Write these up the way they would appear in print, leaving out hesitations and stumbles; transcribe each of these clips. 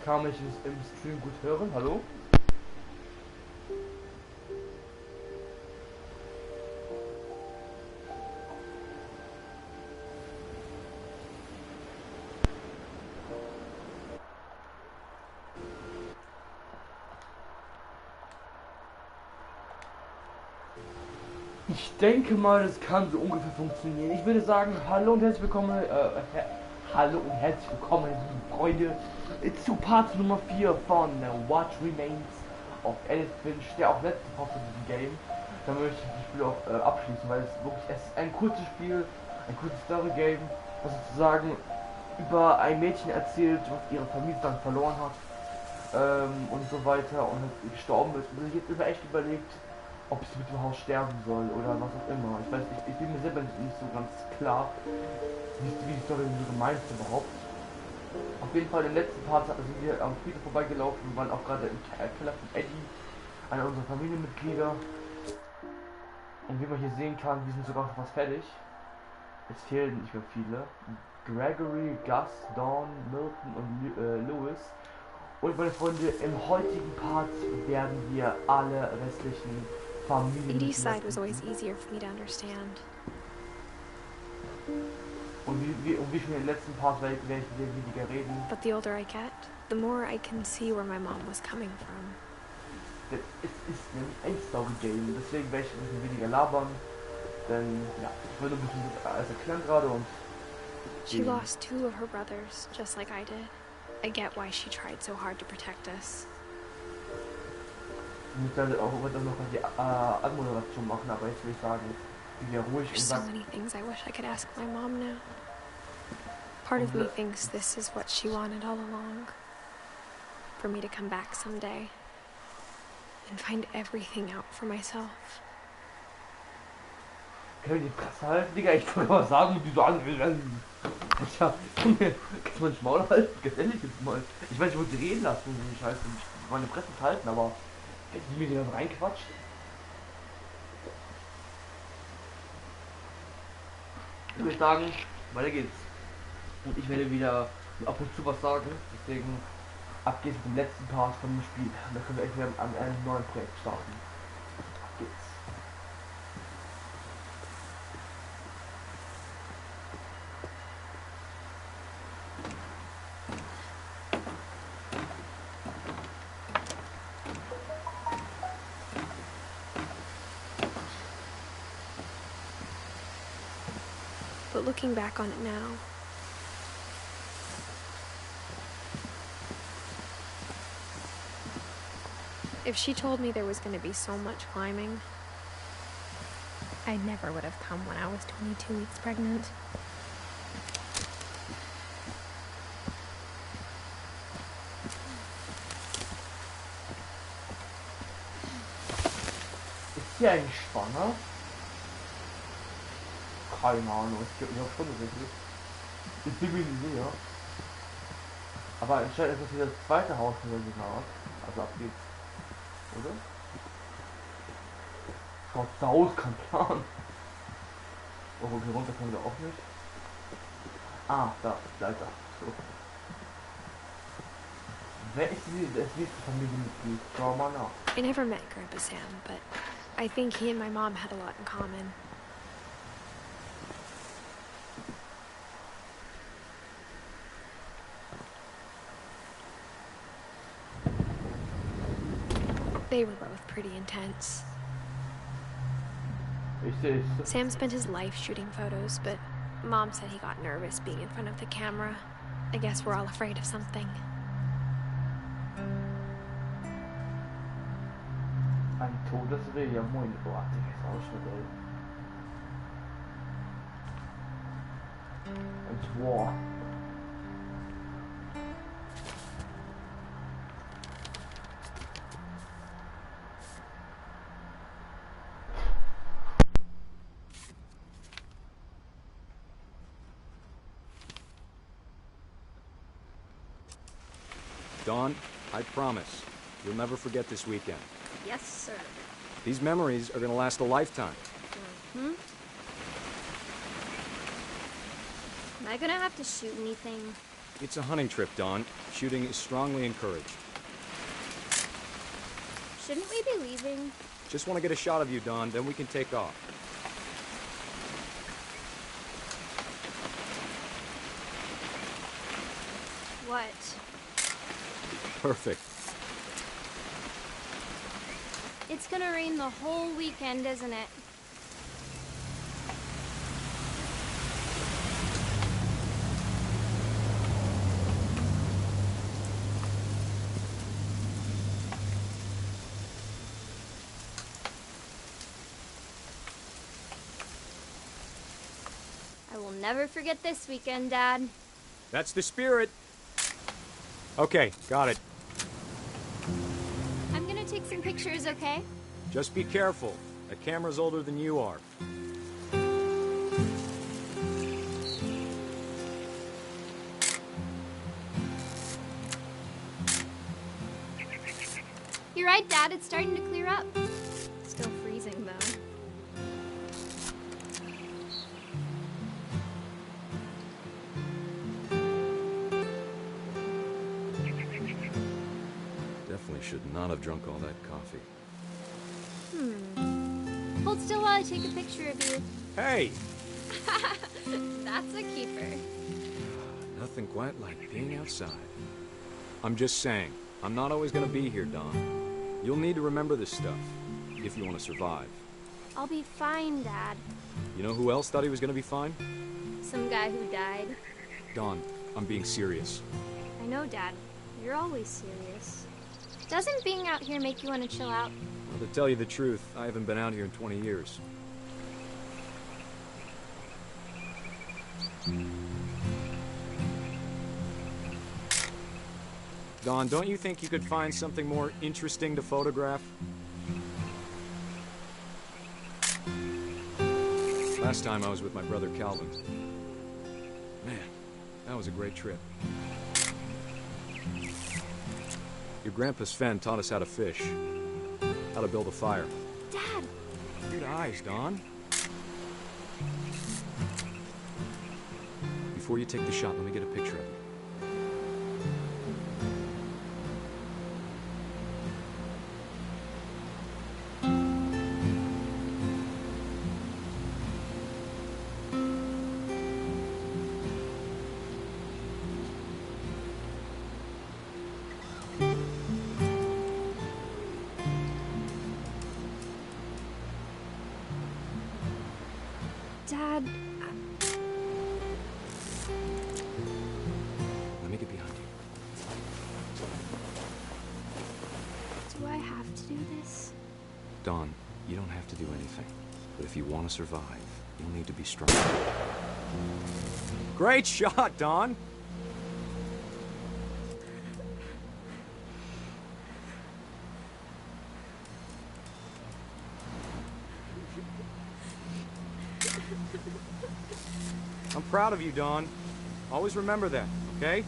Kann mich im Stream gut hören? Hallo? Ich denke mal, das kann so ungefähr funktionieren. Ich würde sagen, hallo und herzlich willkommen, hallo und herzlich willkommen, liebe Freunde, zu Part Nummer 4 von What Remains of Edith Finch, der auch letzte Part von diesem Game. Da möchte ich das Spiel auch abschließen, weil es ist ein kurzes Spiel, ein kurzes Story-Game, was sozusagen über ein Mädchen erzählt, was ihre Familie dann verloren hat und so weiter und gestorben ist. Und sich jetzt echt überlegt, ob sie mit dem Haus sterben soll oder was auch immer. Ich weiß nicht, ich bin mir selber nicht so ganz klar, wie die Story so gemeint ist überhaupt. Auf jeden Fall im letzten Part sind wir am Friedhof vorbeigelaufen und waren auch gerade im Keller von Eddie, einer unserer Familienmitglieder. Und wie man hier sehen kann, wir sind sogar fast fertig. Es fehlen nicht mehr viele. Gregory, Gus, Dawn, Milton und Lewis. Und meine Freunde, im heutigen Part werden wir alle restlichen Edith's side was always easier for me to understand. Und wie schon im letzten Part werde ich weniger reden. But the older I get, the more I can see where my mom was coming from. Es ist ein Story-Game, deswegen werde ich ein bisschen weniger labern. Denn ja, ich will nur ein bisschen alles erklären gerade und... She lost 2 of her brothers, just like I did. I get why she tried so hard to protect us. Ich muss dann auch noch die Anmoderation machen, aber jetzt will ich sagen, wie ruhig und There's so many things I wish I could ask my mom now. Part of me thinks this is what she wanted all along. For me to come back someday and find everything out for myself. Können die Presse halten, Digga? Ich wollte was sagen und die so an. Alter, kannst du mein Maul halten? Ganz ehrlich jetzt mal. Ich weiß, ich wollte reden lassen und so eine Scheiße. Ich meine Presse halten, aber die mir dann reinquatscht. Ich würde sagen, weiter geht's. Und ich werde wieder ab und zu was sagen. Deswegen ab geht's mit dem letzten Part von dem Spiel. Und da können wir echt wieder an einem neuen Projekt starten. Ab geht's. But looking back on it now, if she told me there was going to be so much climbing, I never would have come when I was 22 weeks pregnant. Ist sie eigentlich schwanger? Keine Ahnung, ich habe schon richtig. Ich bin mir nicht sicher. Aber anscheinend ist das hier das zweite Haus in der Senat. Also ab geht's. Oder? Schaut so aus, kein Plan. Oh, hier runter können wir auch nicht. Ah, da, Leiter. So. Wer ist das nächste Familienmitglied? Schau mal nach. I never met Grandpa Sam, but I think he and my mom had a lot in common. They were both pretty intense. Sam spent his life shooting photos, but Mom said he got nervous being in front of the camera. I guess we're all afraid of something. Ein Todesreh, ja moin. Boah, Digga, ist auch schon geil. Und War. Dawn, I promise, you'll never forget this weekend. Yes, sir. These memories are gonna last a lifetime. Am I gonna have to shoot anything? It's a hunting trip, Dawn. Shooting is strongly encouraged. Shouldn't we be leaving? Just want to get a shot of you, Dawn, then we can take off. What? Perfect. It's gonna rain the whole weekend, isn't it? I will never forget this weekend, Dad. That's the spirit. Okay, got it. I'm gonna take some pictures, okay? Just be careful. The camera's older than you are. You're right, Dad. It's starting to clear up. Still freezing, though. Definitely should not have drunk all that coffee. Hold still while I take a picture of you. Hey! That's a keeper. Nothing quite like being outside. I'm just saying, I'm not always gonna be here, Dawn. You'll need to remember this stuff, if you want to survive. I'll be fine, Dad. You know who else thought he was gonna be fine? Some guy who died. Dawn, I'm being serious. I know, Dad. You're always serious. Doesn't being out here make you want to chill out? Well, to tell you the truth, I haven't been out here in 20 years. Dawn, don't you think you could find something more interesting to photograph? Last time I was with my brother Calvin. Man, that was a great trip. Your grandpa Sven taught us how to fish, how to build a fire. Dad! Good eyes, Dawn. Before you take the shot, let me get a picture of you. Dad, Let me get behind you. do I have to do this? Dawn, you don't have to do anything. But if you want to survive, you'll need to be strong. Great shot, Dawn! I'm proud of you, Dawn. Always remember that, okay?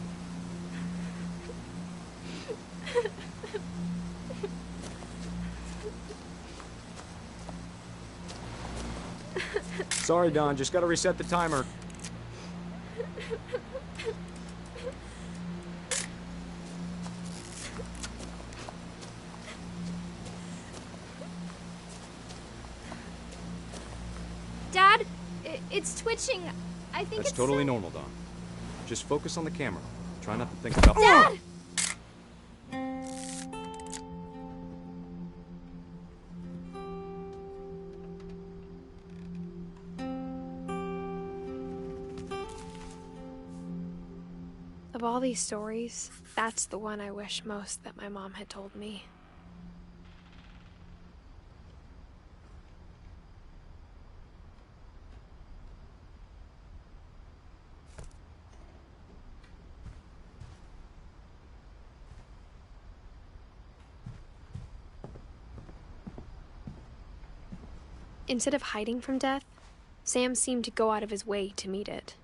Sorry, Dawn. Just gotta reset the timer. Dad, it's twitching. I think That's it's totally normal, Dawn. Just focus on the camera. Try not to think about... Dad! Of all these stories, that's the one I wish most that my mom had told me. Instead of hiding from death, Sam seemed to go out of his way to meet it.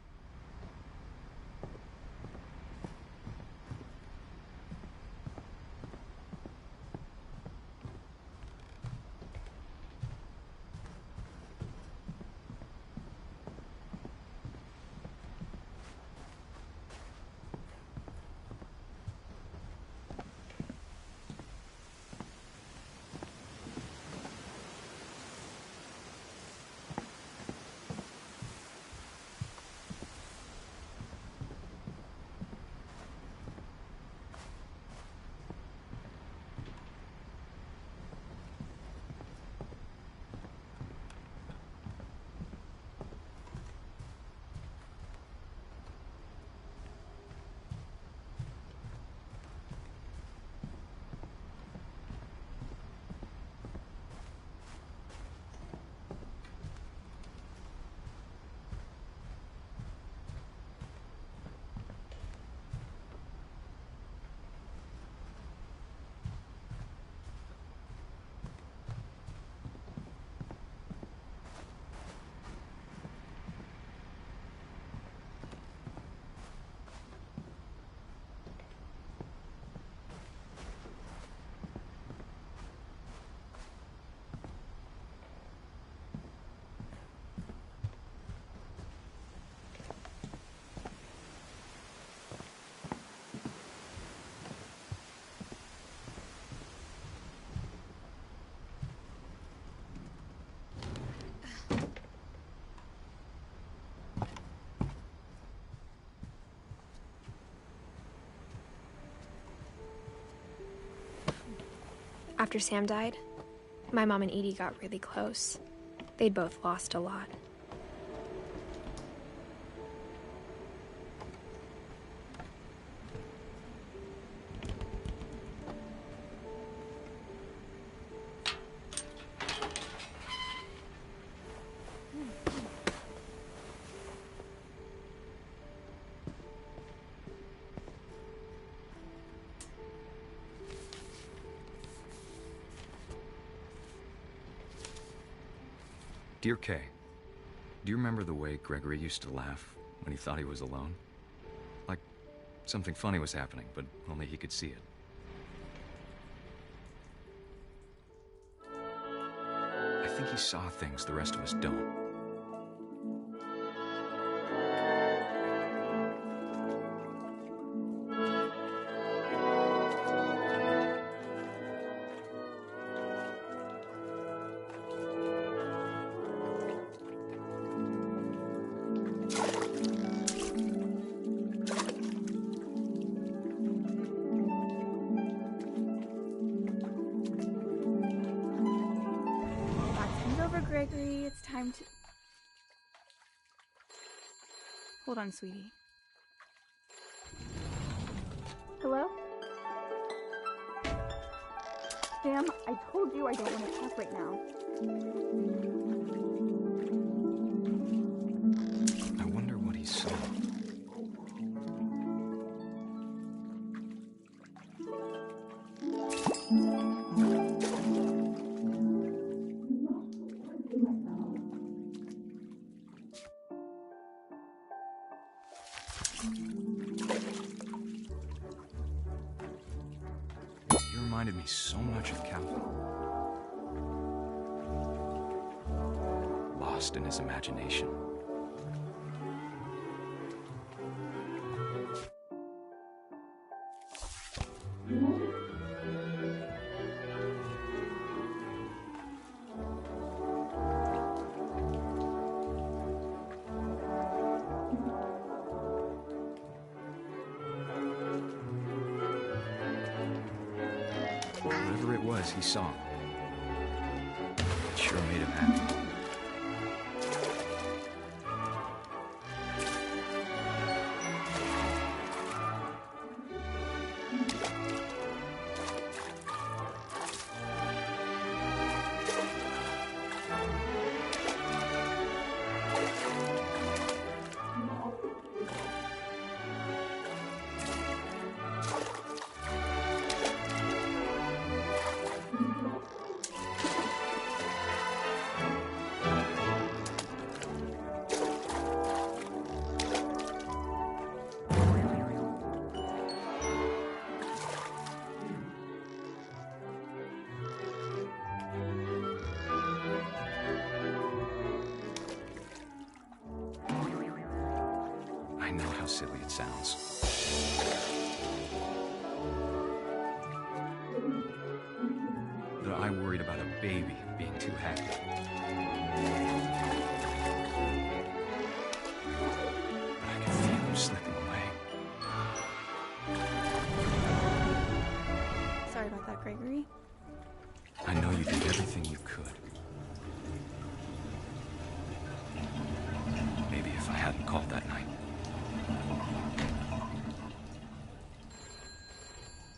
After Sam died, my mom and Edie got really close. They'd both lost a lot. Dear Kay, do you remember the way Gregory used to laugh when he thought he was alone? Like something funny was happening, but only he could see it. I think he saw things the rest of us don't. Gregory, it's time to... Hold on, sweetie. Hello? Sam, I told you I don't want to talk right now. I wonder what he saw. Reminded me so much of Calvin. Lost in his imagination. Whatever it was he saw, it sure made him happy. I know how silly it sounds. That I worried about a baby being too happy. But I could feel him slipping away. Sorry about that, Gregory. I know you did everything you could. Maybe if I hadn't called that night.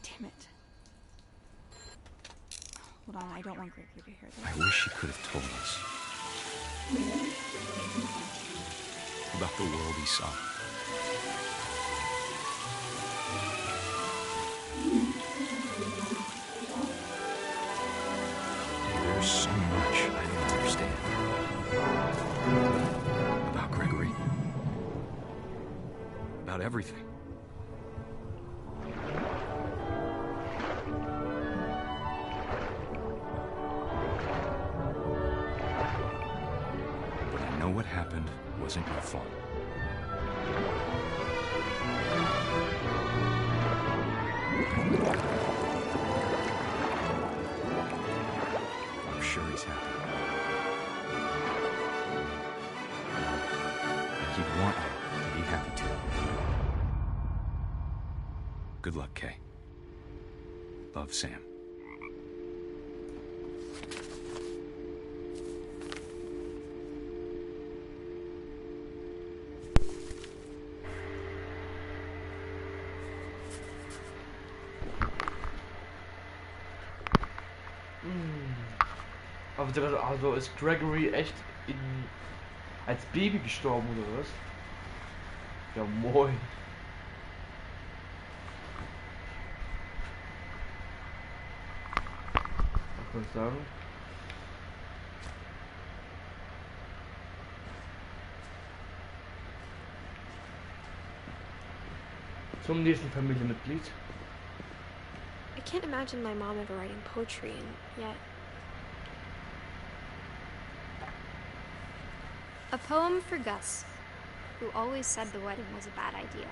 Damn it. Hold on, I don't want Gregory to hear this. I wish he could have told us about the world he saw. There's so much I don't understand about Gregory, about everything. But I know what happened wasn't your fault. I'm sure he's happy. And he'd want you to be happy too. Good luck, Kay. Love, Sam. Also ist Gregory echt als Baby gestorben oder was? Ja moin. Was soll ich sagen? Zum nächsten Familienmitglied. I can't imagine my mom ever writing poetry, and yet... A poem for Gus, who always said the wedding was a bad idea.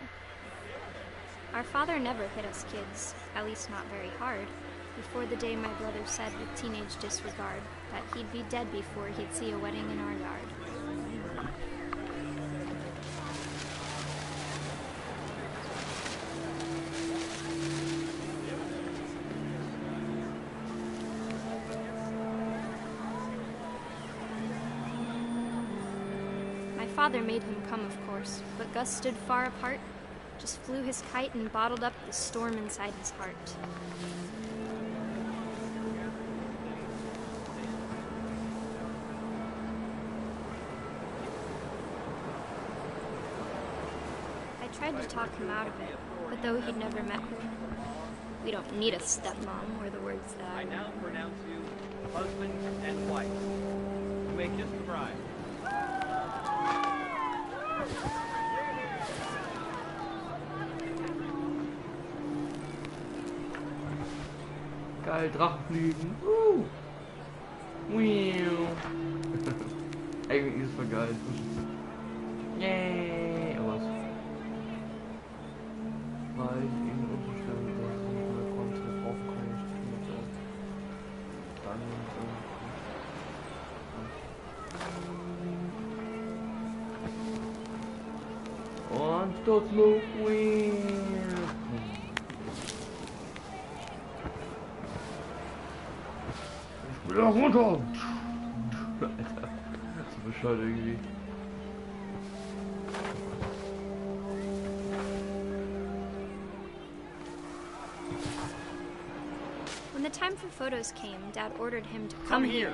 Our father never hit us kids, at least not very hard, before the day my brother said with teenage disregard that he'd be dead before he'd see a wedding in our yard. My father made him come, of course, but Gus stood far apart, just flew his kite and bottled up the storm inside his heart. I tried to talk him out of it, but though he'd never met her, we don't need a stepmom, were the words that I now pronounce you husband and wife. You may kiss the bride. Geil, Drachenfliegen. Eigentlich ist es voll geil. Yay! Aber was? Weil ich in Unterstellung, dass ich nicht mehr konnte, brauchen kann ich nicht mehr. Dann und Sturzmove. Ja, runter! Alter, so bescheuert irgendwie. When the time for photos came, Dad ordered him to come here.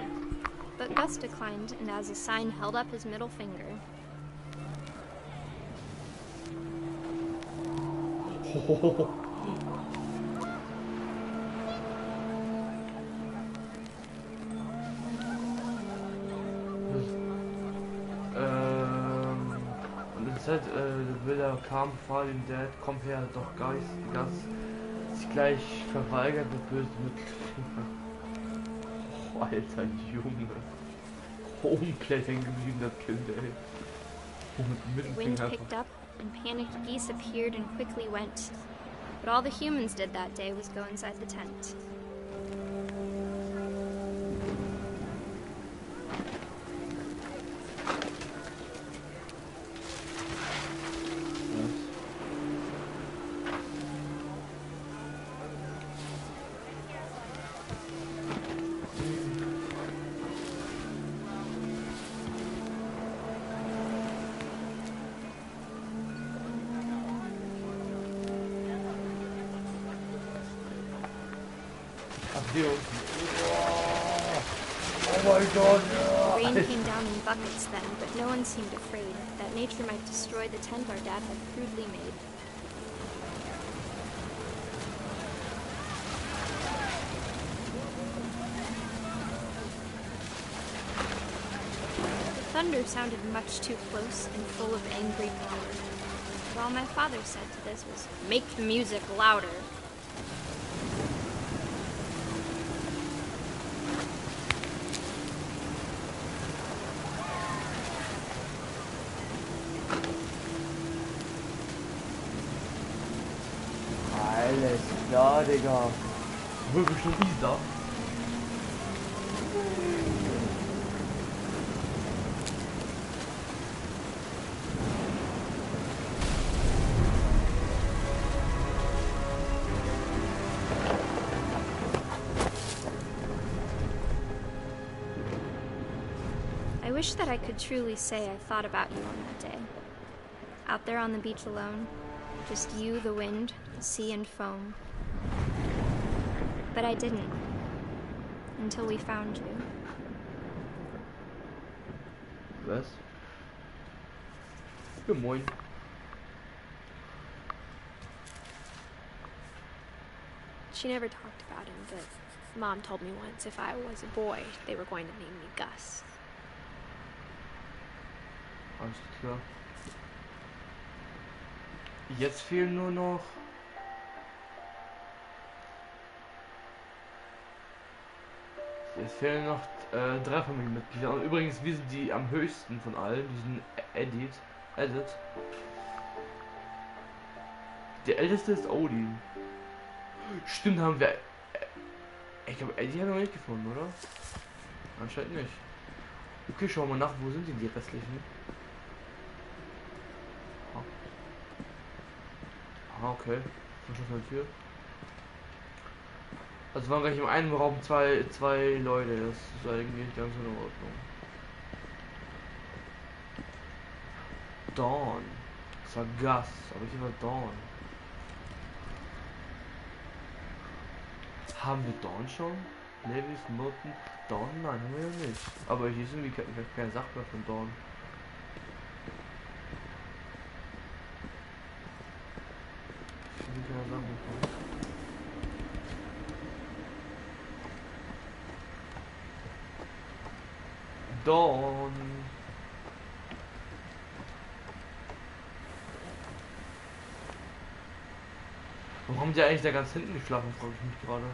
But Gus declined, and as a sign held up his middle finger. Und in Zeit Bilder kam, bevor dem Dad, komm her, doch Gas, sich gleich verweigert mit bösen Mitteln. Oh, Alter, Junge. Komplett hängen geblieben, das Kind, ey. The wind picked up, and panicked geese appeared and quickly went. But all the humans did that day was go inside the tent. Oh my god! Rain came down in buckets then, but no one seemed afraid that nature might destroy the tent our dad had crudely made. The thunder sounded much too close and full of angry power. But all my father said to this was, "Make the music louder." Alles klar, Digga. Wirklich schon Isa. I wish that I could truly say I thought about you on that day. Out there on the beach alone, just you, the wind, the sea, and foam. But I didn't. Until we found you. Was? Ja, moin. She never talked about him, but Mom told me once if I was a boy, they were going to name me Gus. Alles klar. Jetzt fehlen nur noch... Jetzt fehlen noch 3 Familienmitglieder. Und übrigens, wir sind die am höchsten von allen. Die sind Edith. Der älteste ist Odin. Stimmt, haben wir... Ich glaube, Eddie haben wir nicht gefunden, oder? Anscheinend nicht. Okay, schauen wir nach, wo sind denn die restlichen? Ah, okay. Verschlossene Tür. Also waren gleich im einen Raum zwei Leute. Das ist eigentlich ganz in Ordnung. Dawn. Das war Gus, aber hier war Dawn. Haben wir Dawn schon? Levis, Milton, Dawn? Nein, haben wir ja nicht. Aber hier sind keine Sache mehr von Dawn. Ich finde keine Sache mehr von. Dawn. Warum haben die eigentlich da ganz hinten geschlafen, frage ich mich gerade.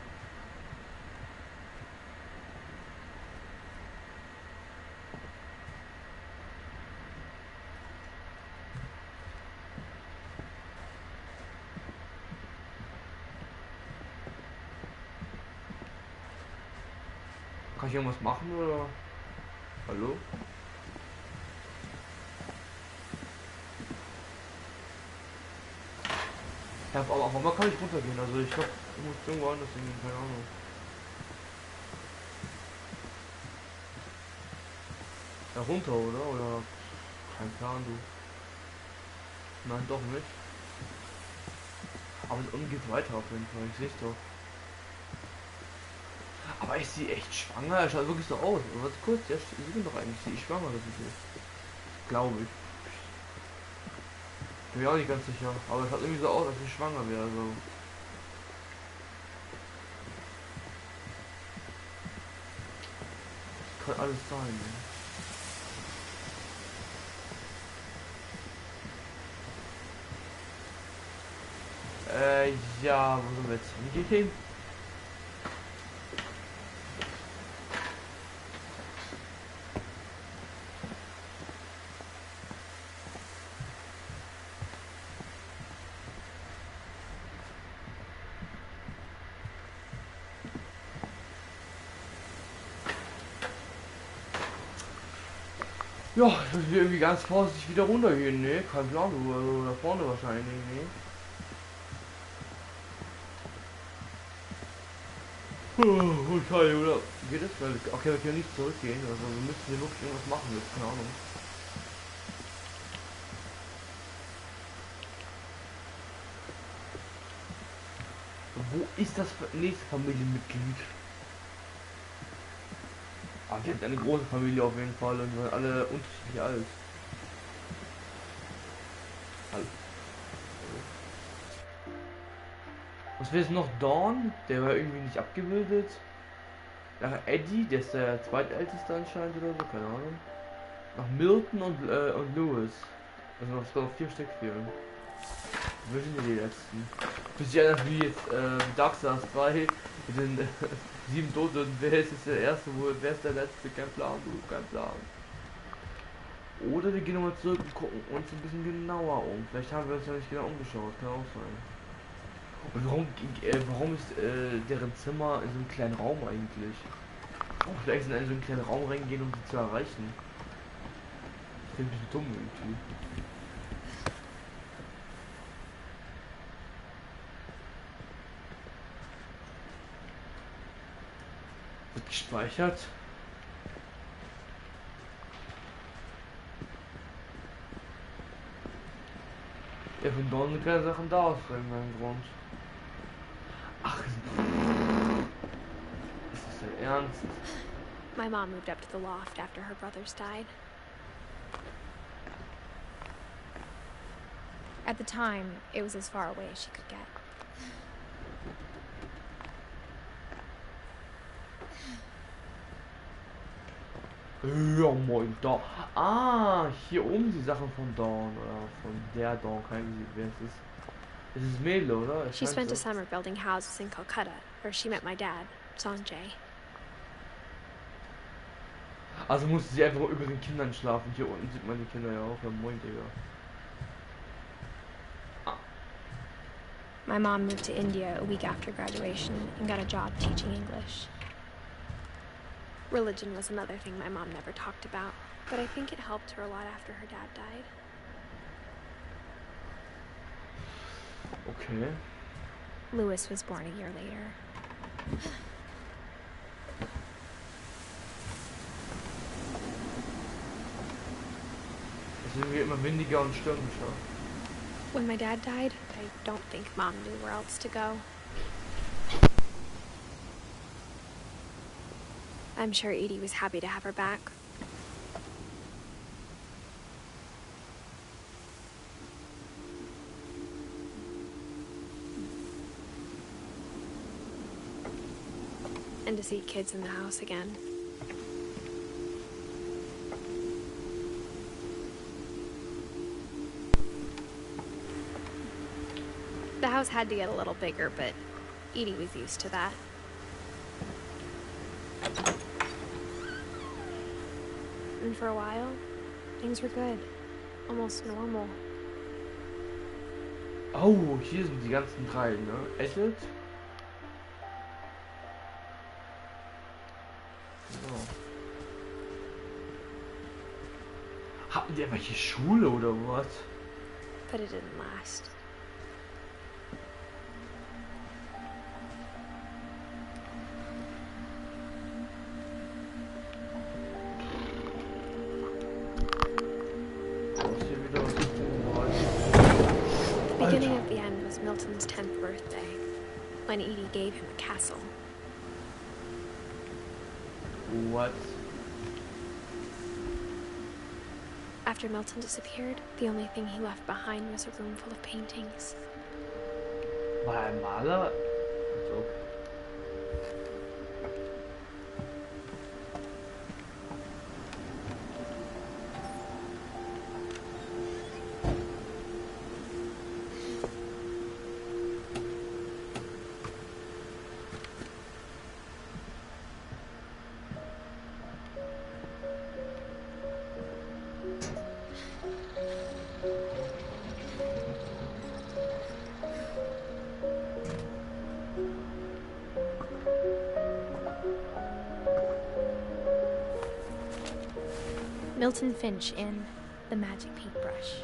Kann ich irgendwas machen oder? Hallo? Ja, aber auf einmal kann ich runtergehen, also ich glaube, ich muss irgendwo anders hingehen, keine Ahnung. Ja, runter, oder? Oder? Kein Plan, du. Nein, doch nicht. Aber es geht weiter auf jeden Fall, ich sehe es doch. Aber ist sie echt schwanger? Er schaut wirklich so aus. Was kurz, ja, sie sind doch eigentlich, sie ist schwanger, das ist so. Glaube ich. Bin mir auch nicht ganz sicher, aber es hat irgendwie so aus, als sie schwanger wäre. So. Kann alles sein. Ja, wo sind wir jetzt hingehen? Ja, ich muss irgendwie ganz vorsichtig wieder runtergehen, ne? Kein Plan, du, also da vorne wahrscheinlich, ne? Okay, oder? Geht das? Okay, wir können nicht zurückgehen, also wir müssen hier wirklich irgendwas machen jetzt, keine Ahnung. Wo ist das nächste Familienmitglied? Aber wir hatten eine große Familie auf jeden Fall und wir waren alle unterschiedlich alt. Hallo. Was wäre jetzt noch? Dawn? Der war irgendwie nicht abgebildet. Nach Eddie, der ist der zweitälteste anscheinend oder so, keine Ahnung. Nach Milton und Lewis. Also noch 4 Stück fehlen. Wo sind die letzten? Bis ich erinnere, wie jetzt Dark Stars 2 mit den 7 Toten. Wer ist jetzt der erste? Wer ist der letzte? Kein Plan, du, kein Plan. Oder wir gehen nochmal zurück und gucken uns ein bisschen genauer um. Vielleicht haben wir uns ja nicht genau umgeschaut, kann auch sein. Und warum ist deren Zimmer in so einem kleinen Raum eigentlich? Oh, vielleicht sind in so einen kleinen Raum reingehen, um sie zu erreichen. Ich finde ein bisschen dumm irgendwie. Wird gespeichert. Ja, von Dorn sind keine Sachen da aus irgendeinem Grund. Ach, ist das dein Ernst? My mom moved up to the loft after her brothers died. At the time, it was as far away as she could get. Ja, moin, Dawn. Ah, hier oben die Sachen von Dawn oder von der Dawn, keine Ahnung, wer es ist. Es ist Mädel, oder? She spent a summer building houses in Calcutta, where she met my dad, Sanjay. Also musste sie einfach über den Kindern schlafen. Hier unten sieht man die Kinder ja auch. Ja, moin, Digga. My mom moved to India a week after graduation and got a job teaching English. Religion was another thing my mom never talked about, but I think it helped her a lot after her dad died. Okay. Louis was born a year later. Es wird immer windiger und stürmischer. When my dad died, I don't think Mom knew where else to go. I'm sure Edie was happy to have her back. And to see kids in the house again. The house had to get a little bigger, but Edie was used to that. And for a while, things were good. Almost normal. Oh, hier sind die ganzen drei, ne? Edith. So. Hatten die irgendwelche Schule oder was? But it didn't last. The beginning of the end was Milton's 10th birthday, when Edie gave him a castle. What? After Milton disappeared, the only thing he left behind was a room full of paintings. War er ein Maler? Also. Milton Finch in The Magic Paintbrush.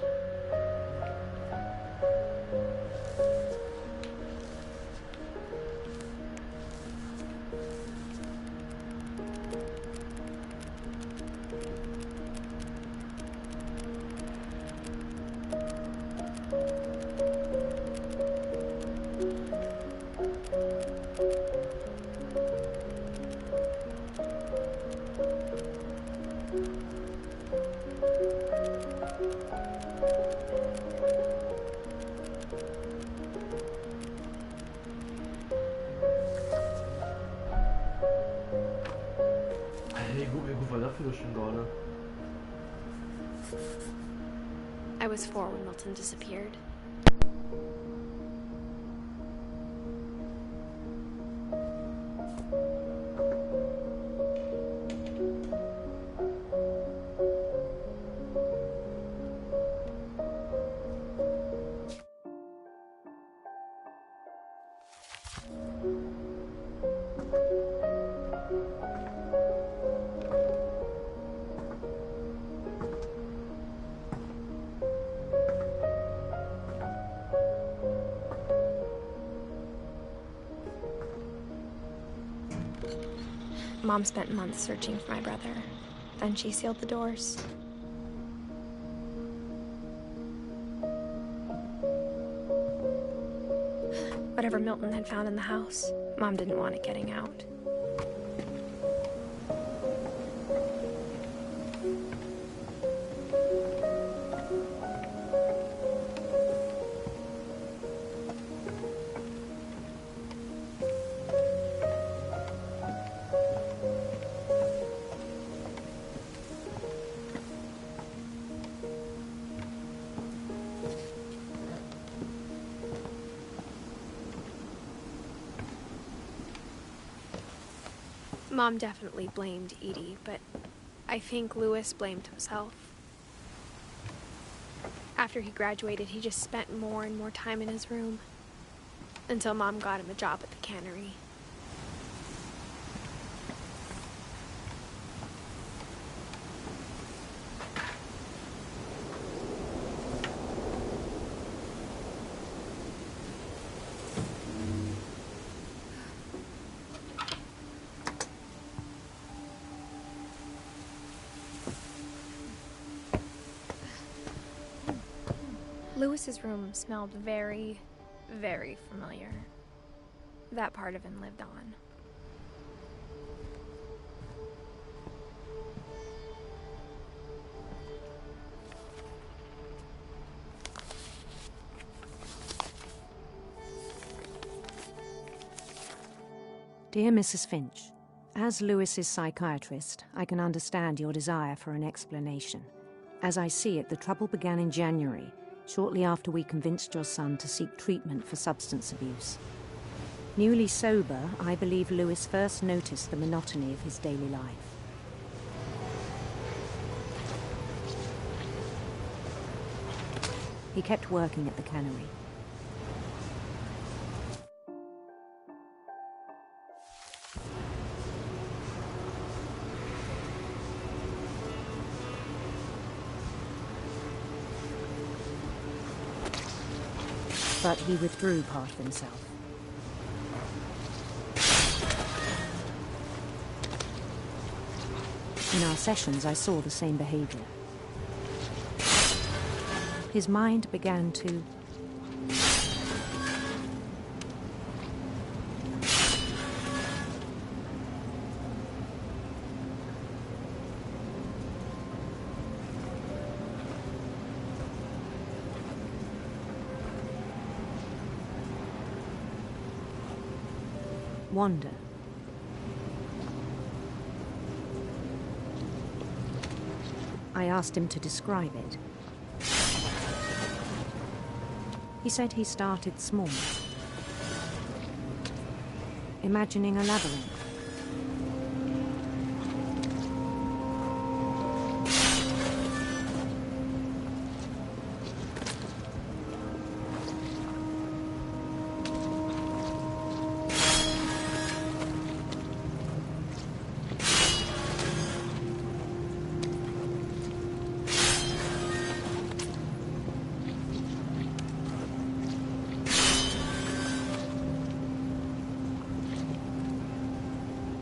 I was 4 when Milton disappeared. Mom spent months searching for my brother. Then she sealed the doors. Whatever Milton had found in the house, Mom didn't want it getting out. Mom definitely blamed Edie, but I think Lewis blamed himself. After he graduated, he just spent more and more time in his room, until Mom got him a job at the cannery. Lewis's room smelled very, very familiar. That part of him lived on. Dear Mrs. Finch, as Lewis's psychiatrist, I can understand your desire for an explanation. As I see it, the trouble began in January, shortly after we convinced your son to seek treatment for substance abuse. Newly sober, I believe Lewis first noticed the monotony of his daily life. He kept working at the cannery. But he withdrew part of himself. In our sessions, I saw the same behavior. His mind began to wander. I asked him to describe it. He said he started small, imagining a labyrinth.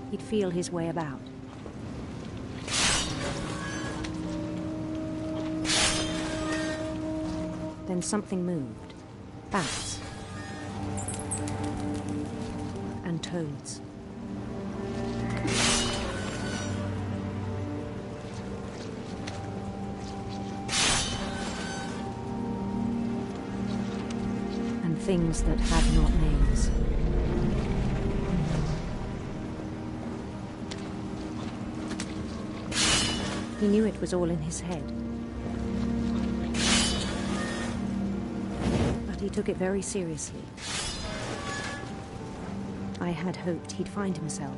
He'd feel his way about. Then something moved. Bats. And toads. And things that had not names. He knew it was all in his head. But he took it very seriously. I had hoped he'd find himself.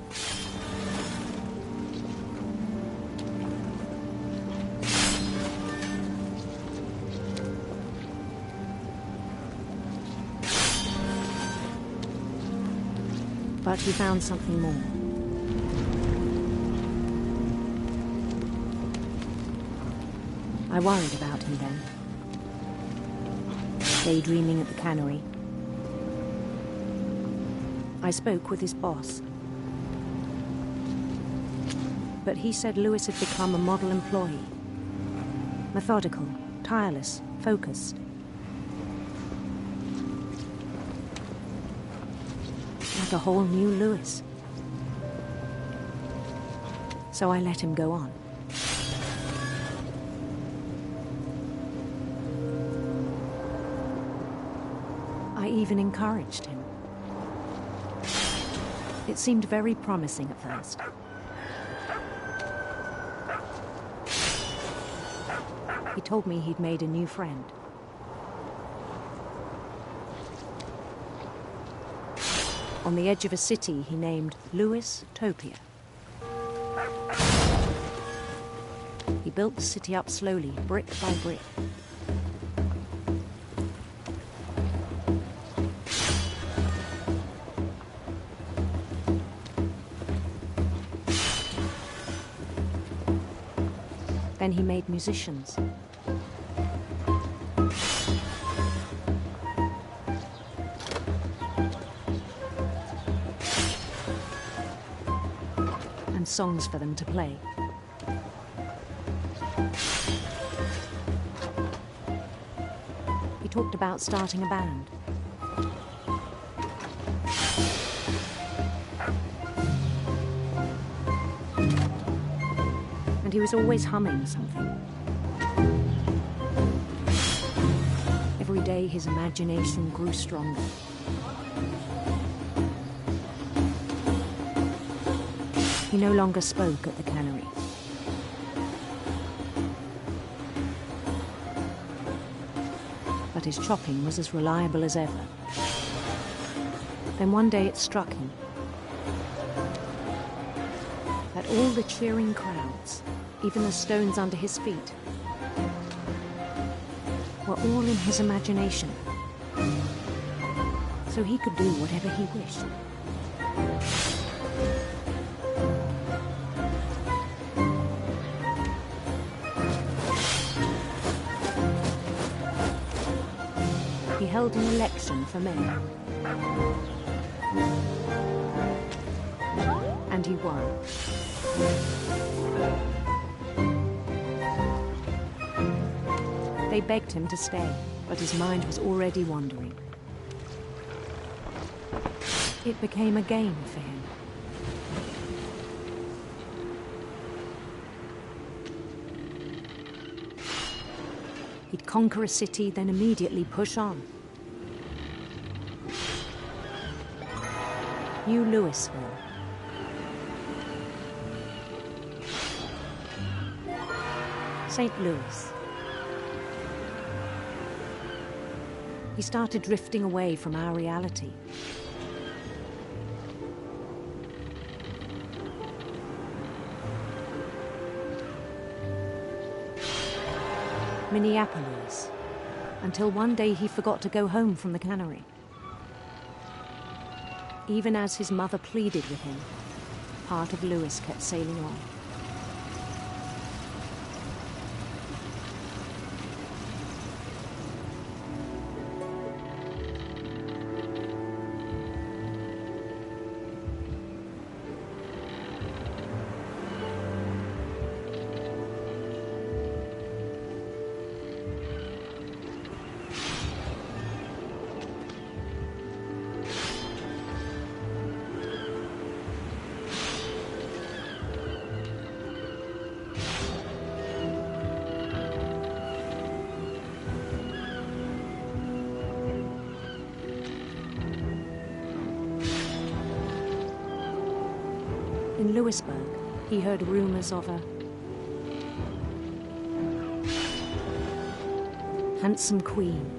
But he found something more. I worried about him then. Daydreaming at the cannery. I spoke with his boss. But he said Lewis had become a model employee. Methodical, tireless, focused. Like a whole new Lewis. So I let him go on. I even encouraged him. It seemed very promising at first. He told me he'd made a new friend. On the edge of a city he named Lewis Topia. He built the city up slowly, brick by brick. Then he made musicians. And songs for them to play. He talked about starting a band. And he was always humming something. Every day his imagination grew stronger. He no longer spoke at the cannery. But his chopping was as reliable as ever. Then one day it struck him that all the cheering crowds, even the stones under his feet, were all in his imagination, so he could do whatever he wished. He held an election for mayor, and he won. They begged him to stay, but his mind was already wandering. It became a game for him. He'd conquer a city, then immediately push on. New Louisville. St. Louis. He started drifting away from our reality. Minneapolis, until one day he forgot to go home from the cannery. Even as his mother pleaded with him, part of Louis kept sailing on. In Louisburg, he heard rumors of a handsome queen.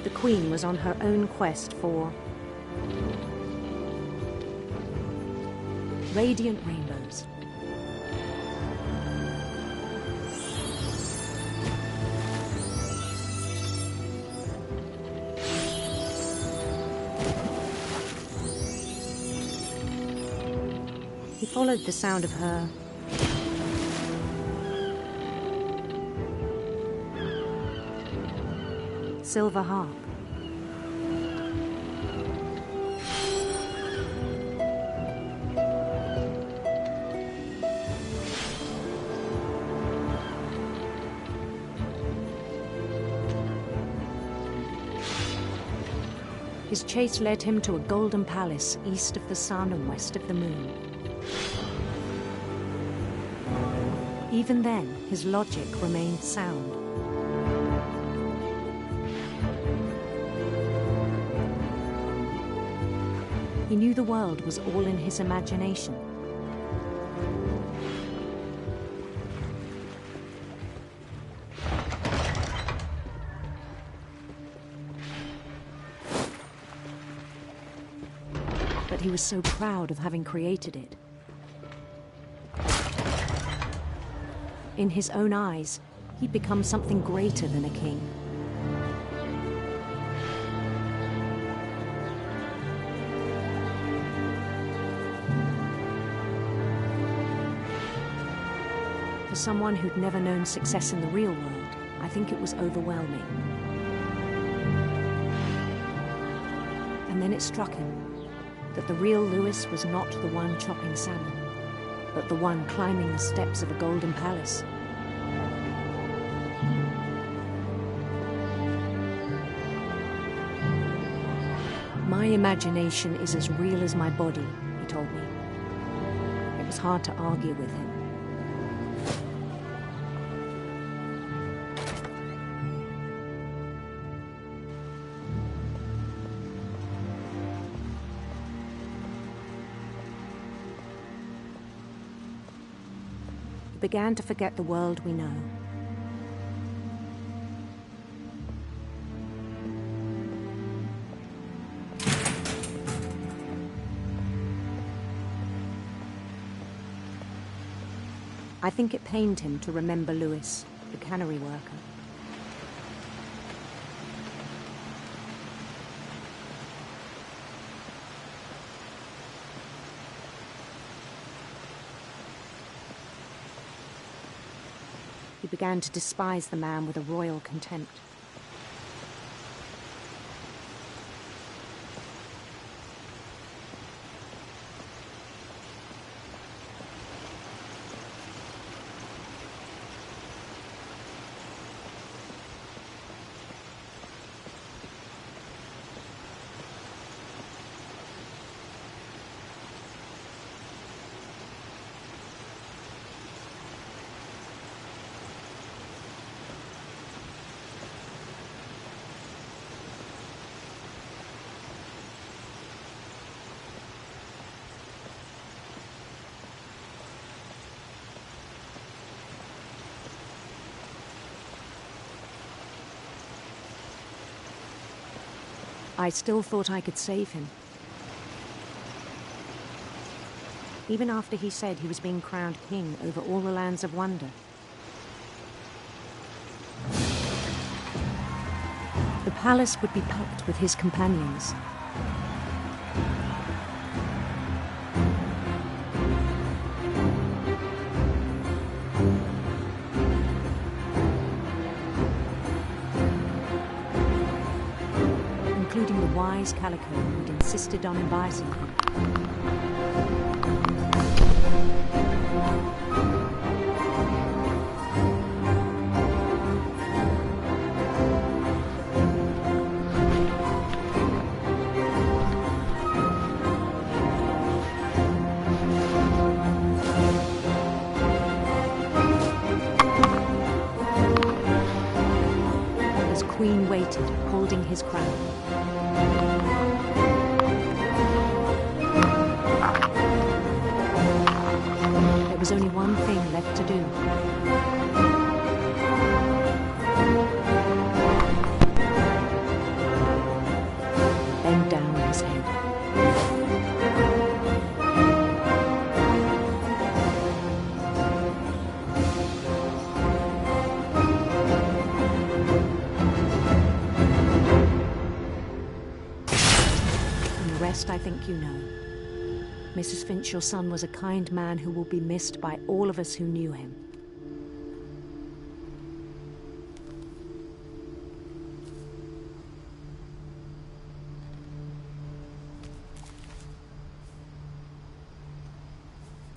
The queen was on her own quest for radiant rainbows. He followed the sound of her silver harp. His chase led him to a golden palace east of the sun and west of the moon. Even then, his logic remained sound. He knew the world was all in his imagination. but he was so proud of having created it. In his own eyes, he'd become something greater than a king. For someone who'd never known success in the real world, I think it was overwhelming. And then it struck him that the real Lewis was not the one chopping salmon, but the one climbing the steps of a golden palace. My imagination is as real as my body, he told me. It was hard to argue with him. We began to forget the world we know. I think it pained him to remember Lewis, the cannery worker. He began to despise the man with a royal contempt. I still thought I could save him. Even after he said he was being crowned king over all the lands of wonder. The palace would be packed with his companions. Including the wise Calico who'd insisted on inviting him. As Queen waited, holding his crown. There was only one thing left to do. Bend down his head. And the rest I think you know. Mrs. Finch, your son was a kind man who will be missed by all of us who knew him.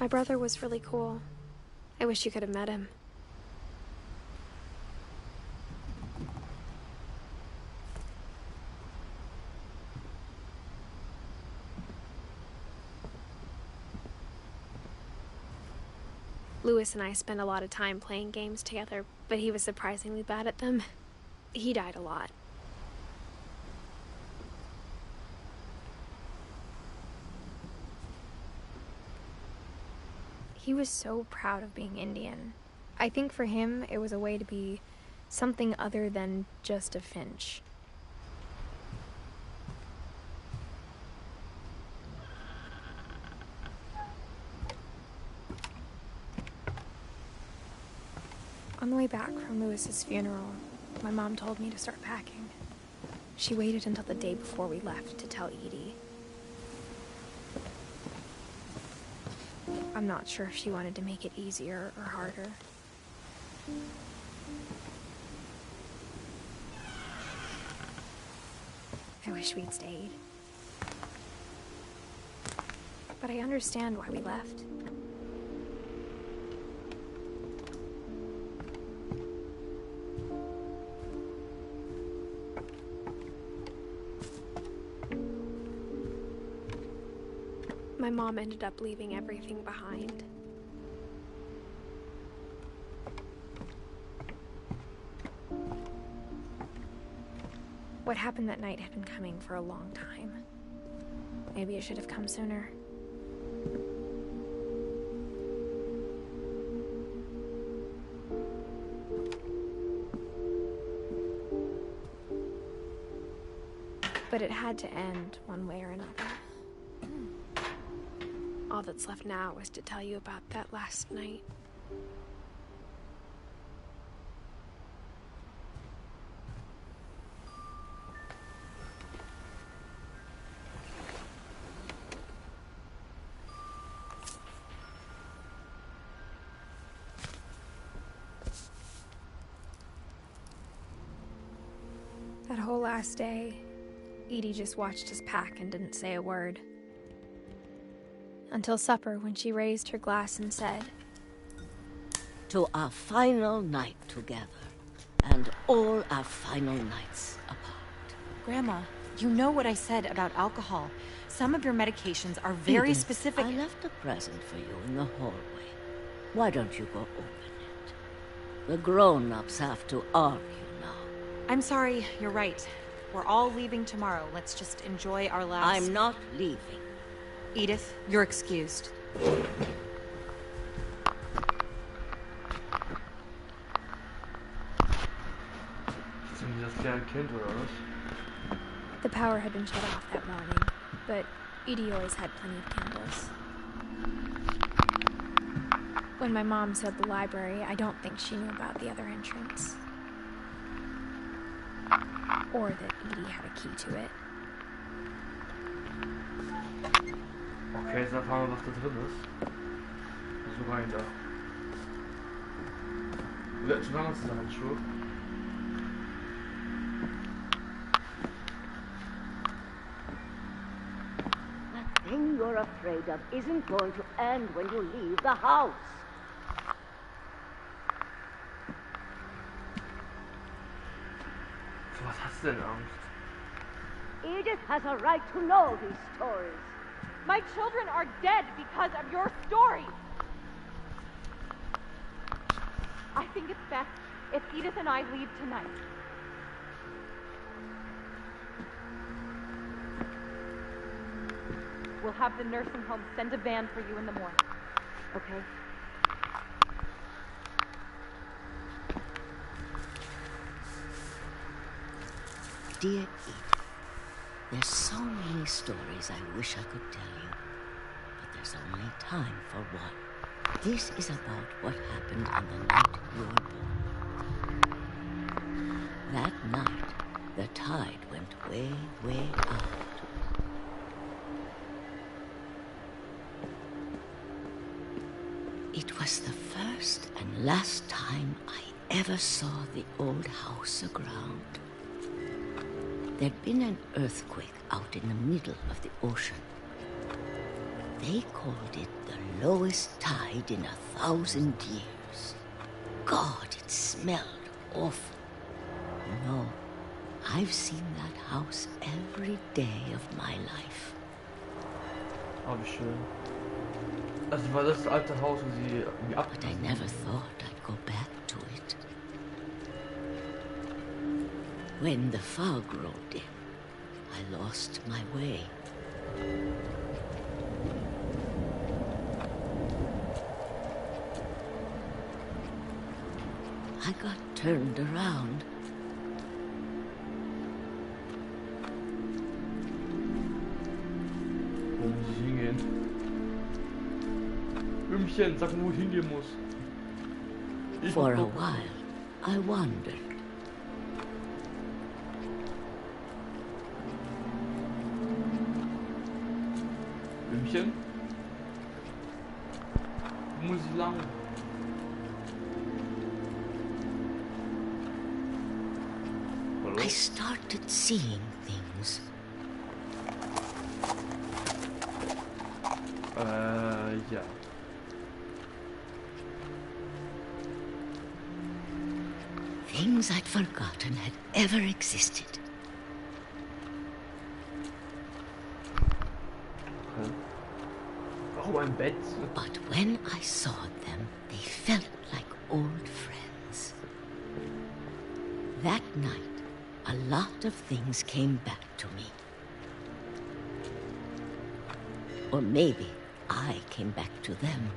My brother was really cool. I wish you could have met him. Lewis and I spent a lot of time playing games together, but he was surprisingly bad at them. He died a lot. He was so proud of being Indian. I think for him, it was a way to be something other than just a Finch. On the way back from Lewis's funeral, my mom told me to start packing. She waited until the day before we left to tell Edie. I'm not sure if she wanted to make it easier or harder. I wish we'd stayed. But I understand why we left. My mom ended up leaving everything behind. What happened that night had been coming for a long time. Maybe it should have come sooner. But it had to end one way or another. All that's left now is to tell you about that last night. That whole last day, Edie just watched us pack and didn't say a word. Until supper, when she raised her glass and said, "To our final night together, and all our final nights apart." Grandma, you know what I said about alcohol. Some of your medications are very Edith, specific. I left a present for you in the hallway. Why don't you go open it? The grown-ups have to argue now. I'm sorry, you're right. We're all leaving tomorrow. Let's just enjoy our last... I'm not leaving. Edith, you're excused. Sind die das kleine Kind oder was? The power had been shut off that morning, but Edie always had plenty of candles. When my mom said the library, I don't think she knew about the other entrance. Or that Edie had a key to it. Okay, jetzt erfahren wir, was da drin ist. So rein da. Wir hatten schon damals diese Handschuhe. The thing you're afraid of isn't going to end when you leave the house. So, was hast du denn Angst? Edith has a right to know these stories. My children are dead because of your story. I think it's best if Edith and I leave tonight. We'll have the nursing home send a van for you in the morning. Okay? Dear Edith, there's so many stories I wish I could tell you, but there's only time for one. This is about what happened on the night you were born. That night, the tide went way, way out. It was the first and last time I ever saw the old house aground. There'd been an earthquake out in the middle of the ocean. They called it the lowest tide in 1,000 years. God, it smelled awful. No, I've seen that house every day of my life. Oh, wie schön. Also war das alte Haus, wo sie irgendwie ab... But I never thought I'd go back to it. When the fog rolled in, I lost my way. I got turned around. Wo muss ich hingehen? Ümmchen, sag mir, wo ich hingehen muss. For a while, I wandered. Blümchen? Muss ich lang? Hallo? I started seeing things. Ja. Things I'd forgotten had ever existed. Warum ein Bett? But when I saw them, they felt like old friends. That night, a lot of things came back to me. Or maybe I came back to them.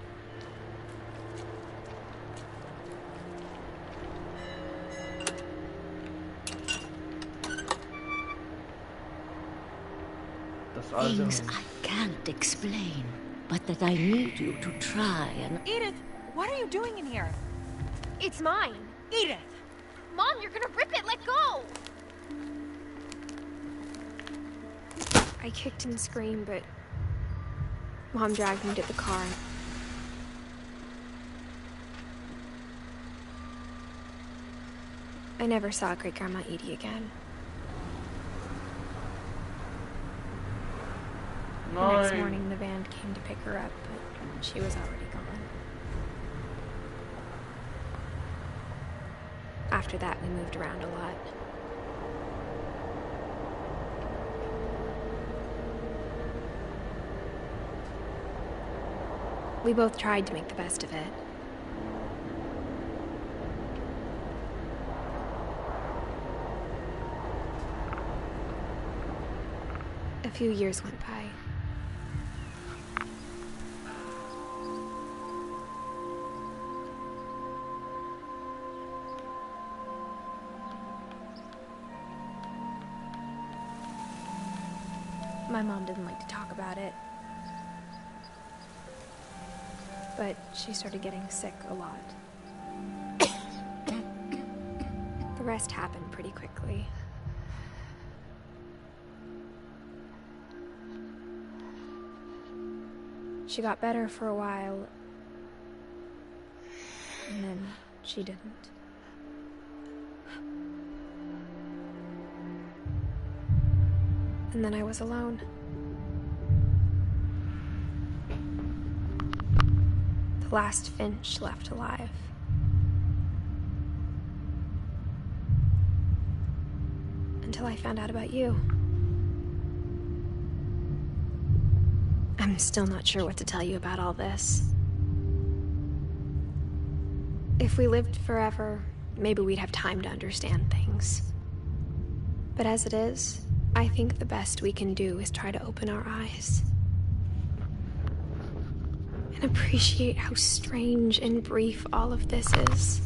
Things I can't explain, but that I need you to try and... Edith, what are you doing in here? It's mine. Edith! Mom, you're gonna rip it. Let go. I kicked and screamed, but Mom dragged me to the car. I never saw Great-Grandma Edie again. The next morning, the band came to pick her up, but she was already gone. After that, we moved around a lot. We both tried to make the best of it. A few years went by. My mom didn't like to talk about it. But she started getting sick a lot. The rest happened pretty quickly. She got better for a while, and then she didn't. And then I was alone. The last Finch left alive. Until I found out about you. I'm still not sure what to tell you about all this. If we lived forever, maybe we'd have time to understand things. But as it is, I think the best we can do is try to open our eyes. And appreciate how strange and brief all of this is.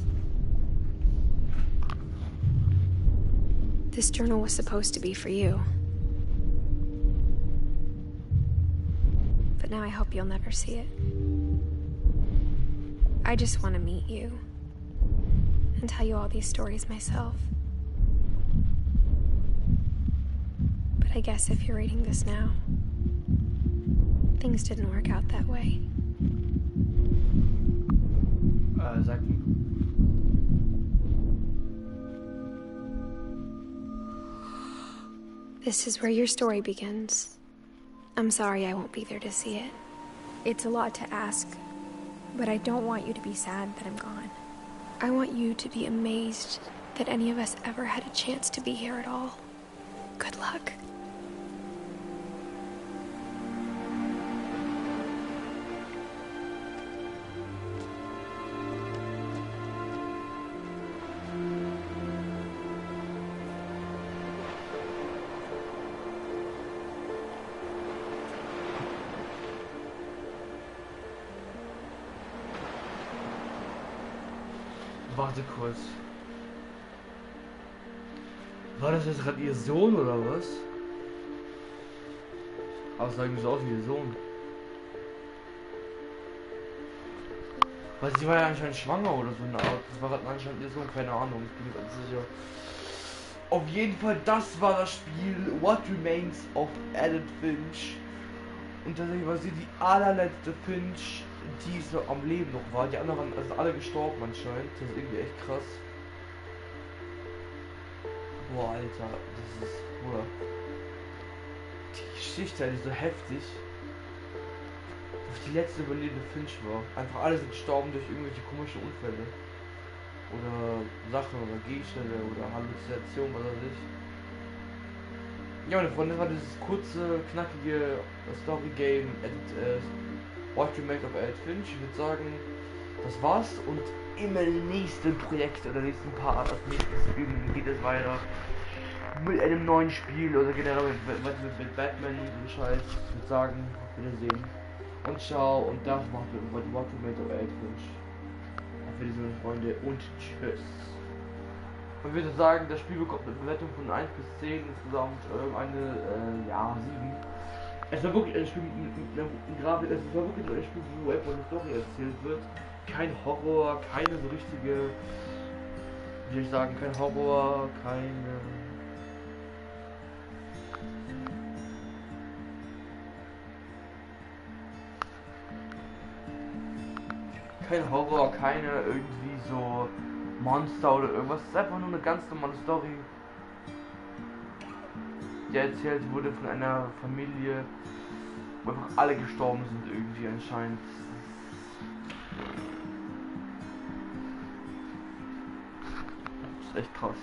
This journal was supposed to be for you. But now I hope you'll never see it. I just want to meet you and tell you all these stories myself. But I guess if you're reading this now, things didn't work out that way. Sag mir. This is where your story begins. I'm sorry I won't be there to see it. It's a lot to ask, but I don't want you to be sad that I'm gone. I want you to be amazed that any of us ever had a chance to be here at all. Good luck. Warte kurz. War das jetzt gerade ihr Sohn oder was? Aber es sah irgendwie so aus wie ihr Sohn. Weil sie war ja anscheinend schwanger oder so eine Art. Das war halt anscheinend ihr Sohn, keine Ahnung, ich bin mir ganz sicher. Auf jeden Fall, das war das Spiel What Remains of Edith Finch. Und tatsächlich war sie die allerletzte Finch, die so am Leben noch war. Die anderen waren also alle gestorben anscheinend. Das ist irgendwie echt krass. Boah, Alter, das ist... Boah. Die Geschichte ist so heftig. Dass die letzte überlebende Finch war. Einfach alle sind gestorben durch irgendwelche komischen Unfälle. Oder Sachen oder Gegenstände oder Halluzination, was weiß ich. Ja, meine Freunde, das war dieses kurze, knackige Story-Game What Remains of Edith Finch. Ich würde sagen, das war's und im nächsten Projekt oder nächsten Part, als nächstes Spiel geht es weiter mit einem neuen Spiel oder generell mit Batman und so Scheiß. Ich würde sagen, auf Wiedersehen und ciao und das war's mit What Remains of Edith Finch. Auf Wiedersehen, Freunde, und tschüss. Ich würde sagen, das Spiel bekommt eine Bewertung von 1 bis 10, insgesamt eine, 7. Es war wirklich ein Spiel mit einer guten Grafik, es war wirklich ein Spiel, wo einfach eine Story erzählt wird. Kein Horror, keine so richtige, wie soll ich sagen, kein Horror, kein Horror, keine irgendwie so Monster oder irgendwas. Es ist einfach nur eine ganz normale Story, die erzählt wurde von einer Familie, wo einfach alle gestorben sind irgendwie anscheinend. Das ist echt krass.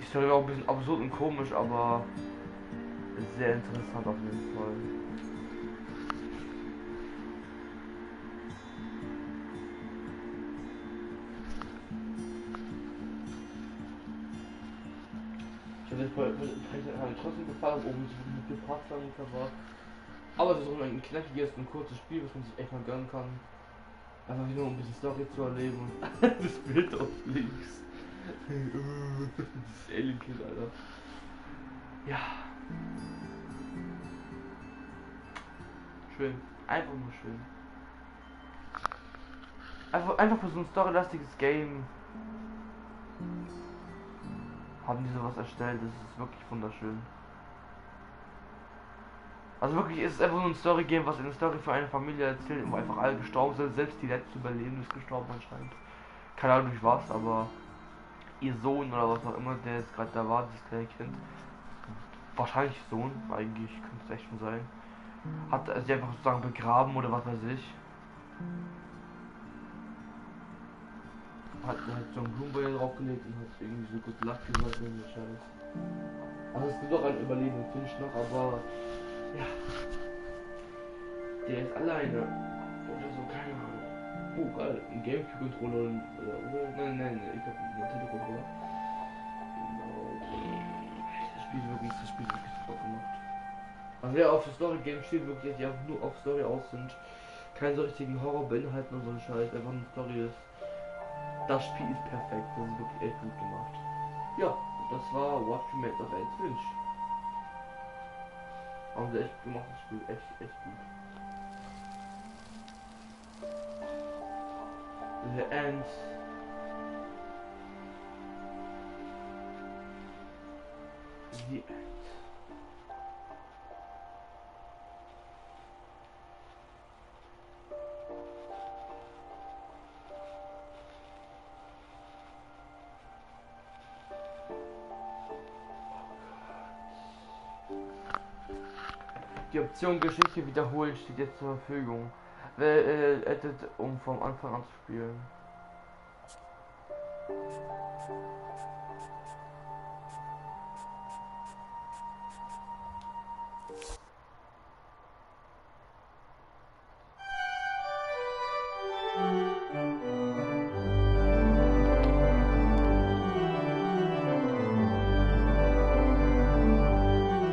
Die Story war auch ein bisschen absurd und komisch, aber sehr interessant auf jeden Fall. Ich habe trotzdem gefallen, oben so mit Parts war. Aber es ist auch ein knackiges und kurzes Spiel, was man sich echt mal gönnen kann. Einfach nur ein bisschen Story zu erleben. Das Bild auf links. Das Alien Kill, Alter. Ja. Schön. Einfach nur schön. Einfach für so ein storylastiges Game haben die sowas erstellt. Das ist wirklich wunderschön. Also wirklich, es ist einfach so ein Story-Game, was eine Story für eine Familie erzählt, wo einfach alle gestorben sind. Selbst die letzte Überlebende ist gestorben anscheinend. Keine Ahnung durch was, aber ihr Sohn oder was auch immer, der jetzt gerade da war, dieses kleine Kind, wahrscheinlich Sohn, eigentlich könnte es echt schon sein, hat sie einfach sozusagen begraben oder was weiß ich. Hat so ein Blumenbeil draufgelegt und hat irgendwie so gut Lack gesagt und so Scheiß. Also es gibt auch einen überlebenden Finch noch, aber ja, der ist alleine oder so, keine Ahnung. Oh geil, ein Gamecube-Controller oder? Nein, ich hab einen Nintendo-Controller. Genau. Das Spiel wirklich super gemacht. Also ja, auf das Story-Game steht wirklich, die einfach nur auf Story aus sind. Keinen so richtigen Horror beinhalten und so ein Scheiß, einfach eine Story ist. Das Spiel ist perfekt, das ist wirklich echt gut gemacht. Ja, das war What Remains of Edith Finch. Haben sie echt gemacht, das Spiel, echt gut. The End. The End. Die Option Geschichte wiederholen steht jetzt zur Verfügung. Wer Edit, um vom Anfang an zu spielen.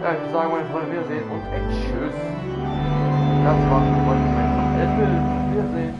Ja, ich würde sagen, meine Freunde, Wiedersehen und tschüss. Das war's mit Wiedersehen.